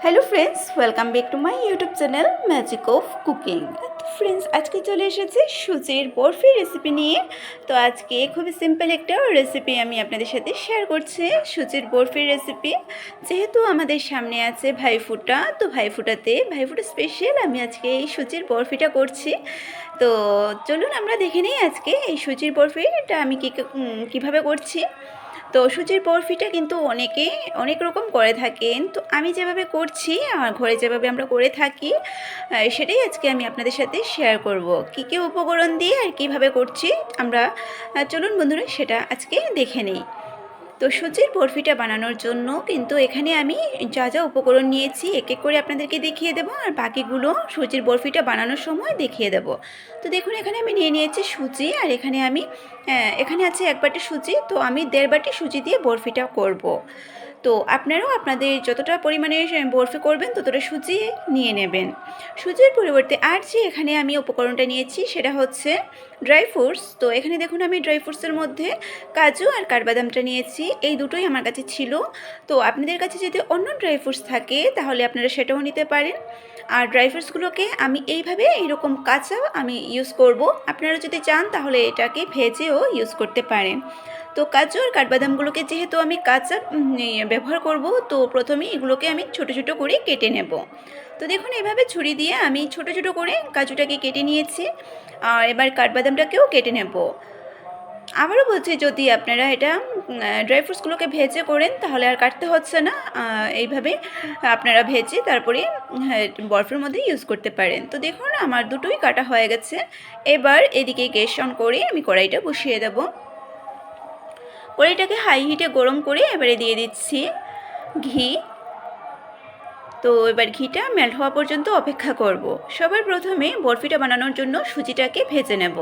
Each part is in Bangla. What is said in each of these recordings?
Hello friends, welcome back to my YouTube channel magic of cooking. তো ফ্রেন্ডস, আজকে চলে এসেছি সুজির বরফি রেসিপি নিয়ে। তো আজকে খুবই সিম্পল একটা রেসিপি আমি আপনাদের সাথে শেয়ার করছি, সুজির বরফির রেসিপি। যেহেতু আমাদের সামনে আছে ভাইফোঁটা, তো ভাইফোঁটা স্পেশাল আমি আজকে এই সুজির বরফিটা করছি। তো চলুন আমরা দেখে নিই আজকে এই সুজির বরফিটা আমি কীভাবে করছি। তো সুজির বরফিটা কিন্তু অনেকেই অনেক রকম করে থাকেন, তো আমি যেভাবে করছি আমার ঘরে যেভাবে আমরা করে থাকি সেটাই আজকে আমি আপনাদের সাথে শেয়ার করব। কী কী উপকরণ দিয়ে আর কীভাবে করছি আমরা, চলুন বন্ধুরা সেটা আজকে দেখে নিই। তো সুজির বরফিটা বানানোর জন্য কিন্তু এখানে আমি যা যা উপকরণ নিয়েছি এক এক করে আপনাদেরকে দেখিয়ে দেবো, আর বাকিগুলো সুজির বরফিটা বানানোর সময় দেখিয়ে দেব। তো দেখুন, এখানে আমি নিয়ে নিয়েছি সুজি, আর এখানে আছে 1 বাটি সুজি। তো আমি 1.5 বাটি সুজি দিয়ে বরফিটা করব। তো আপনারাও আপনাদের যতটা পরিমাণে বরফি করবেন ততটা সুজি নিয়ে নেবেন। সুজির পরিবর্তে আর যে এখানে আমি উপকরণটা নিয়েছি সেটা হচ্ছে ড্রাই ফ্রুটস। তো এখানে দেখুন, আমি ড্রাই ফ্রুটসের মধ্যে কাজু আর কাঠবাদামটা নিয়েছি, এই দুটোই আমার কাছে ছিল। তো আপনাদের কাছে যদি অন্য ড্রাই ফ্রুটস থাকে তাহলে আপনারা সেটাও নিতে পারেন। আর ড্রাই ফ্রুটসগুলোকে আমি এইরকম কাঁচা আমি ইউজ করব। আপনারা যদি চান তাহলে এটাকে ভেজেও ইউজ করতে পারেন। তো কাজু আর কাঠবাদামগুলোকে যেহেতু আমি কাঁচা ব্যবহার করব, তো প্রথমেই এগুলোকে আমি ছোটো ছোটো করে কেটে নেব। তো দেখুন, এভাবে ছুরি দিয়ে আমি ছোটো ছোটো করে কাজুটাকে কেটে নিয়েছি, আর এবার কাঠবাদামটাকেও কেটে নেব। আবারও বলছি, যদি আপনারা এটা ড্রাই ফ্রুটসগুলোকে ভেজে করেন তাহলে আর কাটতে হচ্ছে না, এইভাবে আপনারা ভেজে তারপরে বরফের মধ্যে ইউজ করতে পারেন। তো দেখুন, আমার দুটোই কাটা হয়ে গেছে। এবার এদিকে গ্যাস অন করে আমি কড়াইটা বসিয়ে দেব। কড়াইটাকে হাই হিটে গরম করে এবারে দিয়ে দিচ্ছি ঘি। তো এবার ঘিটা মেল্ট হওয়া পর্যন্ত অপেক্ষা করব। সবার প্রথমে বরফিটা বানানোর জন্য সুজিটাকে ভেজে নেব।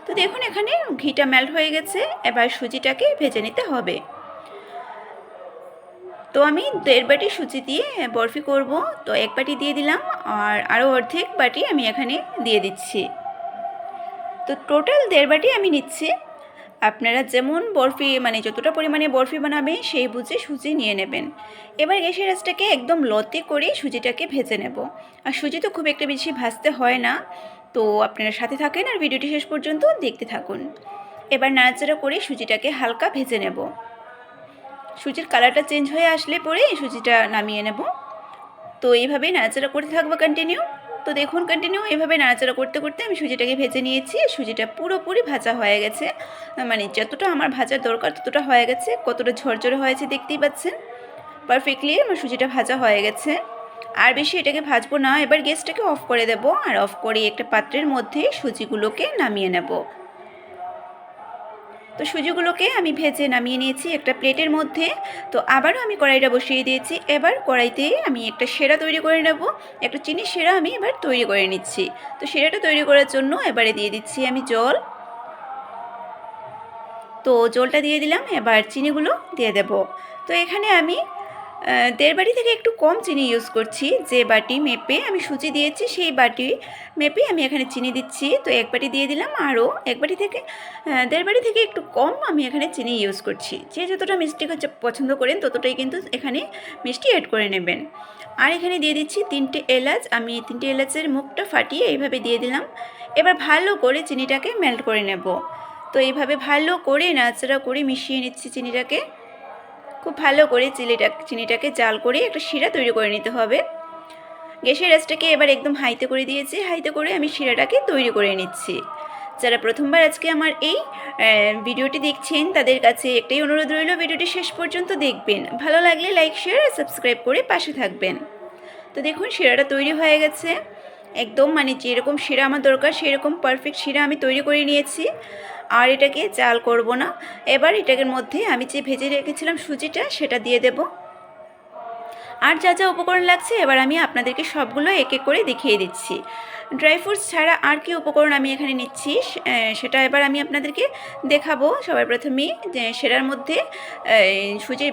তো দেখুন, এখানে ঘিটা মেল্ট হয়ে গেছে, এবার সুজিটাকে ভেজে নিতে হবে। তো আমি 1.5 বাটি সুজি দিয়ে বরফি করব। তো 1 বাটি দিয়ে দিলাম, আর আরও অর্ধেক বাটি আমি এখানে দিয়ে দিচ্ছি। তো টোটাল 1.5 বাটি আমি নিচ্ছি। আপনারা যেমন বরফি যতটা পরিমাণে বরফি বানাবে সেই বুঝে সুজি নিয়ে নেবেন। এবার গ্যাসের আঁচটাকে একদম লতে করে সুজিটাকে ভেজে নেব। আর সুজি তো খুব একটা বেশি ভাজতে হয় না, তো আপনারা সাথে থাকেন আর ভিডিওটি শেষ পর্যন্ত দেখতে থাকুন। এবার নাড়াচাড়া করে সুজিটাকে হালকা ভেজে নেব। সুজির কালারটা চেঞ্জ হয়ে আসলে পরে সুজিটা নামিয়ে নেব। তো এইভাবেই নাড়াচাড়া করতে থাকবো কন্টিনিউ। তো দেখুন, কন্টিনিউ এভাবে নাড়াচাড়া করতে করতে আমি সুজিটাকে ভেজে নিয়েছি। সুজিটা পুরোপুরি ভাজা হয়ে গেছে, যতটা আমার ভাজার দরকার ততটা হয়ে গেছে। কতটা ঝরঝরে হয়েছে দেখতেই পাচ্ছেন। পারফেক্টলি আমার সুজিটা ভাজা হয়ে গেছে। আর বেশি এটাকে ভাজবো না। এবার গ্যাসটাকে অফ করে দেব, আর অফ করে একটা পাত্রের মধ্যে সুজিগুলোকে নামিয়ে নেব। তো সুজিগুলোকে আমি ভেজে নামিয়ে নিয়েছি একটা প্লেটের মধ্যে। তো আবারও আমি কড়াইটা বসিয়ে দিয়েছি। এবার কড়াইতে আমি একটা সেরা তৈরি করে নেব। একটা চিনির সেরা আমি এবার তৈরি করে নিচ্ছি। তো সেরাটা তৈরি করার জন্য এবারে দিয়ে দিচ্ছি আমি জল। তো জলটা দিয়ে দিলাম, এবার চিনিগুলো দিয়ে দেব। তো এখানে আমি 1.5 বাটি থেকে একটু কম চিনি ইউজ করছি। যে বাটি মেপে আমি সুজি দিয়েছি সেই বাটি মেপে আমি এখানে চিনি দিচ্ছি। তো 1 বাটি দিয়ে দিলাম, আরও 1 বাটি থেকে 1.5 বাটি থেকে একটু কম আমি এখানে চিনি ইউজ করছি। যে যতটা মিষ্টি পছন্দ করেন ততটাই কিন্তু এখানে মিষ্টি অ্যাড করে নেবেন। আর এখানে দিয়ে দিচ্ছি 3টে এলাচ। আমি 3টে এলাচের মুখটা ফাটিয়ে এইভাবে দিয়ে দিলাম। এবার ভালো করে চিনিটাকে মেল্ট করে নেব। তো এইভাবে ভালো করে নাড়াচাড়া করে মিশিয়ে নিচ্ছি চিনিটাকে। খুব ভালো করে চিনিটাকে জাল করে একটা শিরা তৈরি করে নিতে হবে। গ্যাসের আঁচটাকে এবার একদম হাইতে করে দিয়েছি। হাইতে করে আমি শিরাটাকে তৈরি করে নিচ্ছি। যারা প্রথমবার আজকে আমার এই ভিডিওটি দেখছেন তাদের কাছে একটাই অনুরোধ রইল, ভিডিওটি শেষ পর্যন্ত দেখবেন। ভালো লাগলে লাইক, শেয়ার আর সাবস্ক্রাইব করে পাশে থাকবেন। তো দেখুন, শিরাটা তৈরি হয়ে গেছে। একদম যেরকম শিরা আমার দরকার সেরকম পারফেক্ট শিরা আমি তৈরি করে নিয়েছি। আর এটাকে জাল করব না। এবার এটার মধ্যে আমি যে ভেজে রেখেছিলাম সুজিটা সেটা দিয়ে দেব। আর যা যা উপকরণ লাগছে এবার আমি আপনাদেরকে সবগুলো এক এক করে দেখিয়ে দিচ্ছি। ড্রাই ফ্রুটস ছাড়া আর কি উপকরণ আমি এখানে নিচ্ছি সেটা এবার আমি আপনাদেরকে দেখাবো। সবার প্রথমেই সেটার মধ্যে সুজির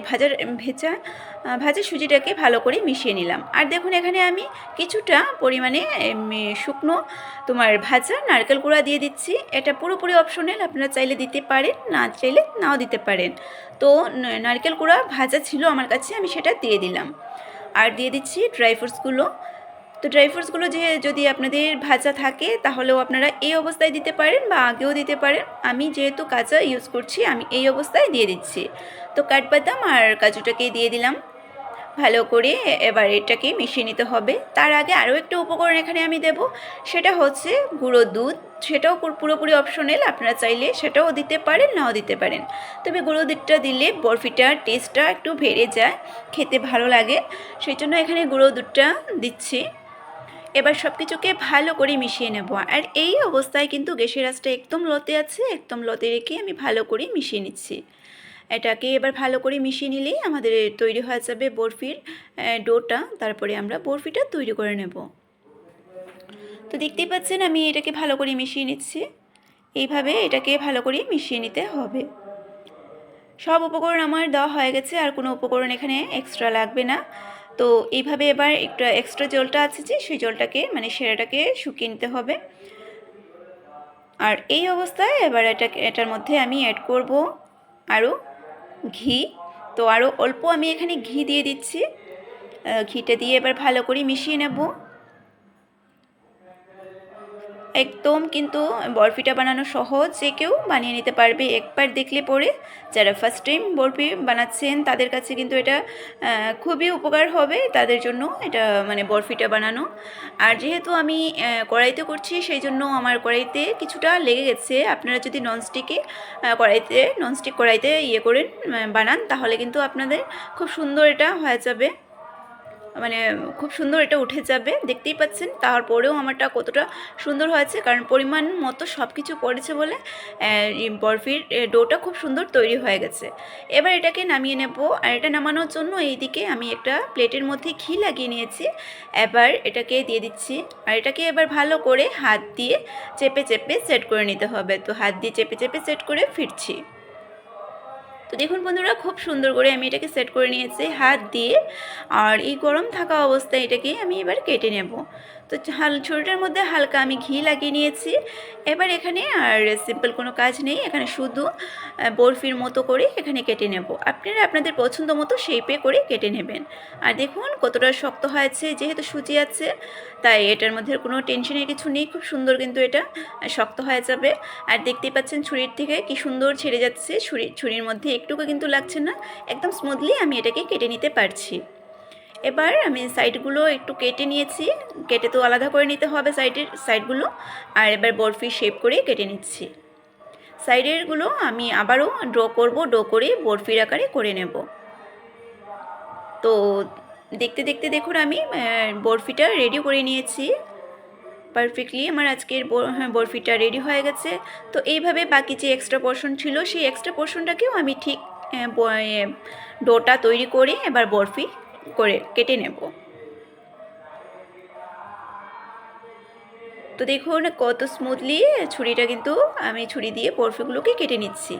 ভাজা সুজিটাকে ভালো করে মিশিয়ে নিলাম। আর দেখুন, এখানে আমি কিছুটা পরিমাণে শুকনো ভাজা নারকেল কুড়া দিয়ে দিচ্ছি। এটা পুরোপুরি অপশনাল, আপনারা চাইলে দিতে পারেন, না চাইলে নাও দিতে পারেন। তো নারকেল কুড়া ভাজা ছিল আমার কাছে, আমি সেটা দিয়ে দিলাম। আর দিয়ে দিচ্ছি ড্রাই ফ্রুটসগুলো। তো ড্রাই ফ্রুটসগুলো যদি আপনাদের ভাজা থাকে তাহলেও আপনারা এই অবস্থায় দিতে পারেন বা আগেও দিতে পারেন। আমি যেহেতু কাঁচা ইউজ করছি, আমি এই অবস্থায় দিয়ে দিচ্ছি। তো কাঠবাদাম আর কাজুটাকে দিয়ে দিলাম ভালো করে। এবার এটাকে মিশিয়ে নিতে হবে। তার আগে আরও একটা উপকরণ এখানে আমি দেব, সেটা হচ্ছে গুঁড়ো দুধ। সেটাও পুরোপুরি অপশনাল, আপনারা চাইলে সেটাও দিতে পারেন, নাও দিতে পারেন। তবে গুঁড়ো দুধটা দিলে বরফিটার টেস্টটা একটু বেড়ে যায়, খেতে ভালো লাগে, সেই জন্য এখানে গুঁড়ো দুধটা দিচ্ছি। এবার সব কিছুকে ভালো করে মিশিয়ে নেব। আর এই অবস্থায় কিন্তু গ্যাসের আঁচটা একদম লোতে আছে, একদম লোতে রেখে আমি ভালো করে মিশিয়ে নিচ্ছি। এটাকে এবার ভালো করে মিশিয়ে নিলেই আমাদের তৈরি হয়ে যাবে বরফির ডোটা। তারপরে আমরা বরফিটা তৈরি করে নেব। তো দেখতেই পাচ্ছেন আমি এটাকে ভালো করে মিশিয়ে নিচ্ছি। এইভাবে এটাকে ভালো করে মিশিয়ে নিতে হবে। সব উপকরণ আমার দেওয়া হয়ে গেছে, আর কোনো উপকরণ এখানে এক্সট্রা লাগবে না। তো এইভাবে এবার একটু এক্সট্রা জলটা আছে যে সেই জলটাকে সেরাটাকে শুকিয়ে নিতে হবে। আর এই অবস্থায় এবার এটার মধ্যে আমি অ্যাড করব আরও ঘি। তো আরও অল্প আমি এখানে ঘি দিয়ে দিচ্ছি। ঘিটা দিয়ে এবার ভালো করে মিশিয়ে নেব। একদম কিন্তু বরফিটা বানানো সহজ, যে কেউ বানিয়ে নিতে পারবে একবার দেখলে পরে। যারা ফার্স্ট টাইম বরফি বানাচ্ছেন তাদের কাছে কিন্তু এটা খুবই উপকার হবে, তাদের জন্য এটা বরফিটা বানানো। আর যেহেতু আমি কড়াইতে করছি, সেই জন্য আমার কড়াইতে কিছুটা লেগে গেছে। আপনারা যদি ননস্টিক কড়াইতে করেন বানান, তাহলে কিন্তু আপনাদের খুব সুন্দর এটা হয়ে যাবে, খুব সুন্দর এটা উঠে যাবে। দেখতেই পাচ্ছেন তারপরেও আমারটা কতটা সুন্দর হয়েছে, কারণ পরিমাণ মতো সব কিছু পড়েছে বলে বরফির ডোটা খুব সুন্দর তৈরি হয়ে গেছে। এবার এটাকে নামিয়ে নেব। আর এটা নামানোর জন্য এইদিকে আমি একটা প্লেটের মধ্যে ঘি লাগিয়ে নিয়েছি। এবার এটাকে দিয়ে দিচ্ছি। আর এটাকে এবার ভালো করে হাত দিয়ে চেপে চেপে সেট করে নিতে হবে। তো হাত দিয়ে চেপে চেপে সেট করে ফিরছি। তো দেখুন বন্ধুরা, খুব সুন্দর করে আমি এটাকে সেট করে নিয়েছি হাত দিয়ে। আর এই গরম থাকা অবস্থায় এটাকে আমি এবার কেটে নেব। তো ছুরিটার মধ্যে হালকা আমি ঘি লাগিয়ে নিয়েছি। এবার এখানে আর সিম্পল কোনো কাজ নেই, এখানে শুধু বরফির মতো করে এখানে কেটে নেব। আপনারা আপনাদের পছন্দ মতো শেপে করে কেটে নেবেন। আর দেখুন কতটা শক্ত হয়েছে, যেহেতু সুজি আছে তাই এটার মধ্যে কোনো টেনশনের কিছু নেই, খুব সুন্দর কিন্তু এটা শক্ত হয়ে যাবে। আর দেখতেই পাচ্ছেন ছুরির থেকে কি সুন্দর ছেড়ে যাচ্ছে, ছুরির মধ্যে একটুকু কিন্তু লাগছে না, একদম স্মুথলি আমি এটাকে কেটে নিতে পারছি। এবার আমি সাইডগুলো একটু কেটে নিয়েছি, কেটে তো আলাদা করে নিতে হবে সাইডগুলো। আর এবার বরফি শেপ করে কেটে নিচ্ছি। সাইডেরগুলো আমি আবারও ড্র করে বরফির আকারে করে নেব। তো দেখতে দেখতে দেখুন আমি বরফিটা রেডি করে নিয়েছি পারফেক্টলি। আমার আজকের বরফিটা রেডি হয়ে গেছে। তো এইভাবে বাকি যে এক্সট্রা পোর্শন ছিল, সেই এক্সট্রা পোর্শনটাকেও আমি ঠিক ডোটা তৈরি করে এবার বরফি করে কেটে নেব। তো দেখুন কত স্মুথলি ছুরিটা কিন্তু আমি ছুরি দিয়ে বরফিগুলোকে কেটে নিচ্ছি।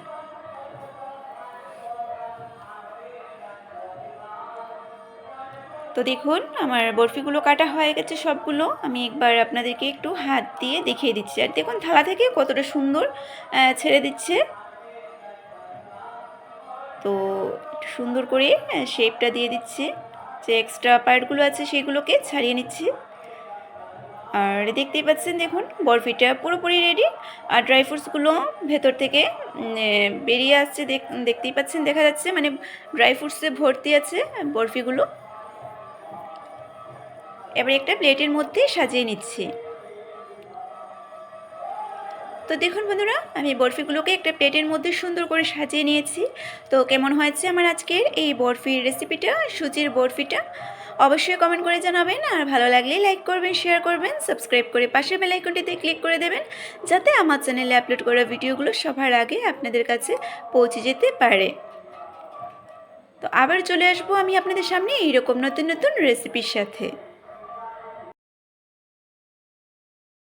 তো দেখুন আমার বরফিগুলো কাটা হয়ে গেছে সবগুলো। আমি একবার আপনাদেরকে একটু হাত দিয়ে দেখিয়ে দিচ্ছি। আর দেখুন থালা থেকে কতটা সুন্দর ছেড়ে দিচ্ছে। তো একটু সুন্দর করে শেপটা দিয়ে দিচ্ছি, যে এক্সট্রা পার্টগুলো আছে সেগুলোকে ছাড়িয়ে নিচ্ছি। আর দেখতেই পাচ্ছেন দেখুন বরফিটা পুরোপুরি রেডি। আর ড্রাই ফ্রুটসগুলো ভেতর থেকে বেরিয়ে আসছে, দেখতেই পাচ্ছেন, দেখা যাচ্ছে ড্রাই ফ্রুটসে ভর্তি আছে বরফিগুলো। এবার একটা প্লেটের মধ্যে সাজিয়ে নিচ্ছি। তো দেখুন বন্ধুরা, আমি বরফিগুলোকে একটা প্লেটের মধ্যে সুন্দর করে সাজিয়ে নিয়েছি। তো কেমন হয়েছে আমার আজকের এই বরফির রেসিপিটা, সুজির বরফিটা, অবশ্যই কমেন্ট করে জানাবেন। আর ভালো লাগলে লাইক করবেন, শেয়ার করবেন, সাবস্ক্রাইব করে পাশের বেল আইকনটিতে ক্লিক করে দেবেন, যাতে আমার চ্যানেলে আপলোড করা ভিডিওগুলো সবার আগে আপনাদের কাছে পৌঁছে যেতে পারে। তো আবার চলে আসবো আমি আপনাদের সামনে এইরকম নতুন নতুন রেসিপির সাথে।